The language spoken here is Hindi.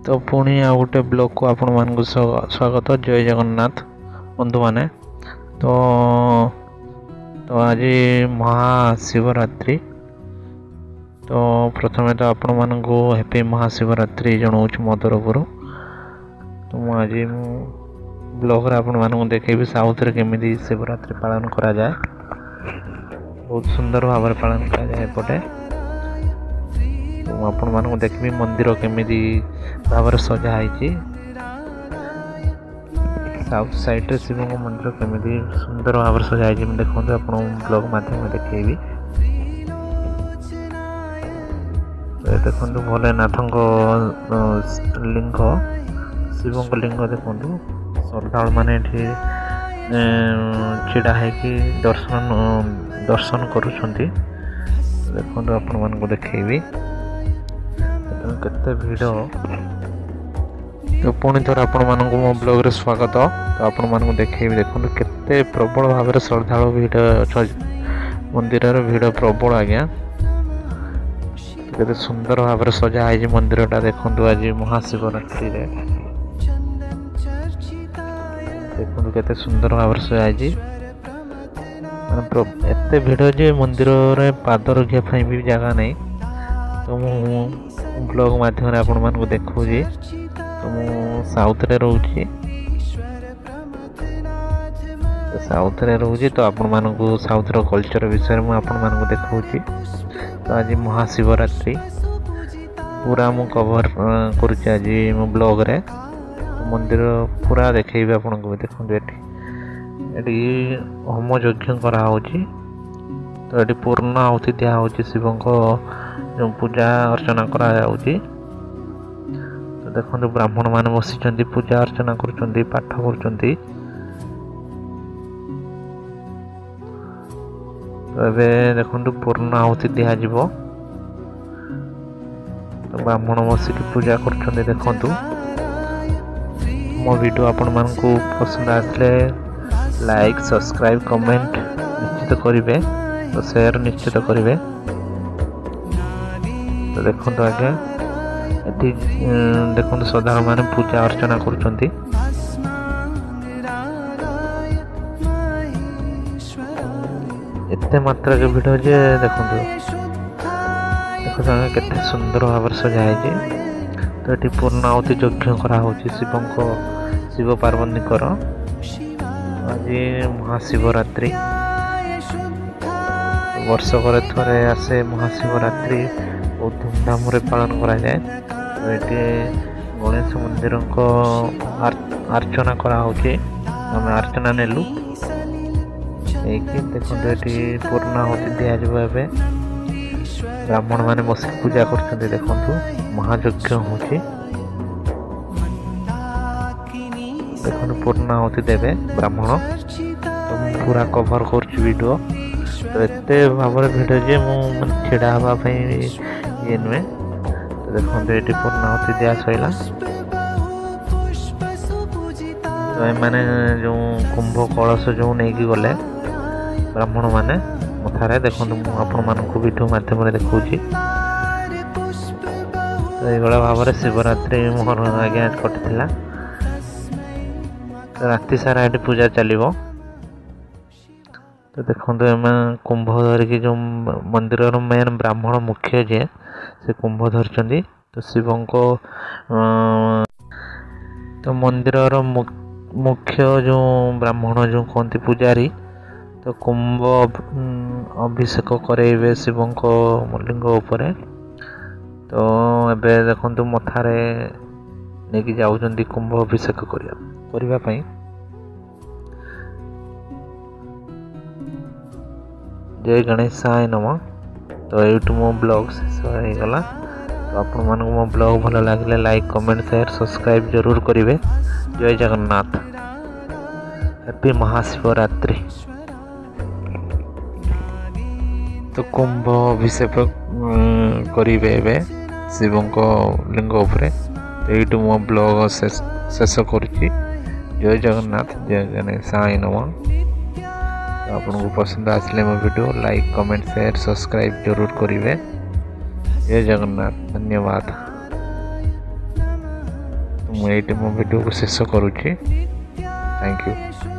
तो पुणी आ गोटे ब्लॉग को आपण मानक स्वागत। जय जगन्नाथ बंधु माने। तो आज महाशिवरात्रि। तो प्रथमे तो आपण मानक हैप्पी महाशिवरात्रि जनाऊँ मो तरफ। तो मुझे ब्लॉग आपण मानक देखेबी साउथ रे केमिति शिवरात्रि पालन करा जाए। बहुत सुंदर भाव पालन करा जाए एपटे। तो आपण मानक देखबी मंदिर केमिति भाव सजाई। साउथ साइड रे शिव मंदिर केमिति सुंदर भाव सजाई देखो आप ब्लॉग माध्यम देखेबी। देखो भोलेनाथ लिंग शिव लिंग देखो श्रद्धालु मैंने छिड़ा है दर्शन करुँच। देखो आपण मान देखेबी केते भीड़। तो पुणी थोड़ा आपण मानक मो ब्लॉग रे स्वागत। तो आपण मानक देखेबी देखो केते प्रबल भाव में श्रद्धालु भीड़ मंदिर भीड़ प्रबल आज्ञा। केते सुंदर भाव में सजाई मंदिर टा देखो आज महाशिवरात्रि रे। देखो केते सुंदर भाव में सजाई एते भीड़ जे मंदिर रे पाद रखा भी जगह नहीं। तो मु ब्लॉग माध्यम आपण मानक देखौजी। तो मु साउथ रे रहूची। तो साउथ रे रहूची तो आपण मानक साउथ रो कल्चर विषय में आपण मानक देखौची। तो आज महाशिवरात्रि पूरा मु कवर करूची आज मो ब्लॉग रे। तो मंदिर पूरा देखेबी आपण को। देखो एटी होम यज्ञ करा होची। तो ये पूर्ण आहुति दिया होची शिव जो पूजा अर्चना करा जाउची। तो देखो ब्राह्मण मान बसी पूजा अर्चना कर पाठ कर। तो ए देखो पूर्ण आहुति दि जाव। तो ब्राह्मण बसिक पूजा कर। देखो मो वीडियो आपण मान को पसंद आसले लाइक सब्सक्राइब कमेंट निश्चित करेंगे। तो शेयर निश्चित करेंगे। तो देखो आगे ये देखो श्रद्धालु मैंने पूजा अर्चना कर। एते मात्रा के भिड़ जे देखो केते सुंदर भाव सजाई। तो ये पूर्ण आहुति यज्ञ करा शिव पार्वती आज महाशिवरात्रि। वर्षक थे आसे महाशिवरात्रि बहुत धूमधाम रे पालन करा जाए। तो ये गणेश मंदिर को अर्चना करा आम अर्चना नेलु देखो ये पूर्ण आहुति दि जाव। ब्राह्मण मैंने बस पूजा कर। देखो महायज्ञ हो देखो पूर्ण आहुति देवे ब्राह्मण। तो पूरा कवर कर वीडियो। तो एते भाव भिड़ जे छिड़ा हाँपाई ये नुहे। तो देखो ये पूर्ण आहुति दिया सैला। तो मैंने जो कुंभ कलश जो नहीं गले ब्राह्मण मैंने मथारे देखो आपण मानक वीडियो माध्यम देखौची। तो ये भाव में शिवरात्रि मोहर आज्ञा कटिला। तो राति सारा ये पूजा चलो। तो देखो कुंभ धरिकी जो मंदिर मेन ब्राह्मण मुख्य जे से कुंभ धरचंदी। तो शिव को तो मंदिर मुख्य जो ब्राह्मण जो कहते पुजारी तो कुंभ अभिषेक करेबे शिव लिंग उपरे। तो एबे देखो मथारे नहीं जाऊँच कुंभ अभिषेक करने। जय गणेशाय नमः। तो यूट्यूब मो ब्लॉग शेष हो गला। तो आपण मानक मो ब्लॉग भल लगे लाइक कमेंट शेयर सब्सक्राइब जरूर करेंगे। जय जगन्नाथ। हैप्पी महाशिवरात्रि। तो कुंभ अभिषेक करेंगे शिव लिंग उपरे। तो यूट्यूब मो ब्लॉग शेष करुच्ची। जय जगन्नाथ। जय गणेशाय नमः। आपन को पसंद आसले मो video like comment share subscribe जरूर करेंगे। जय जगन्नाथ। धन्यवाद। ମୁଁ ଏଇଠି ମୋ ଭିଡ଼ିଓକୁ ଶେଷ କରୁଛି। Thank you.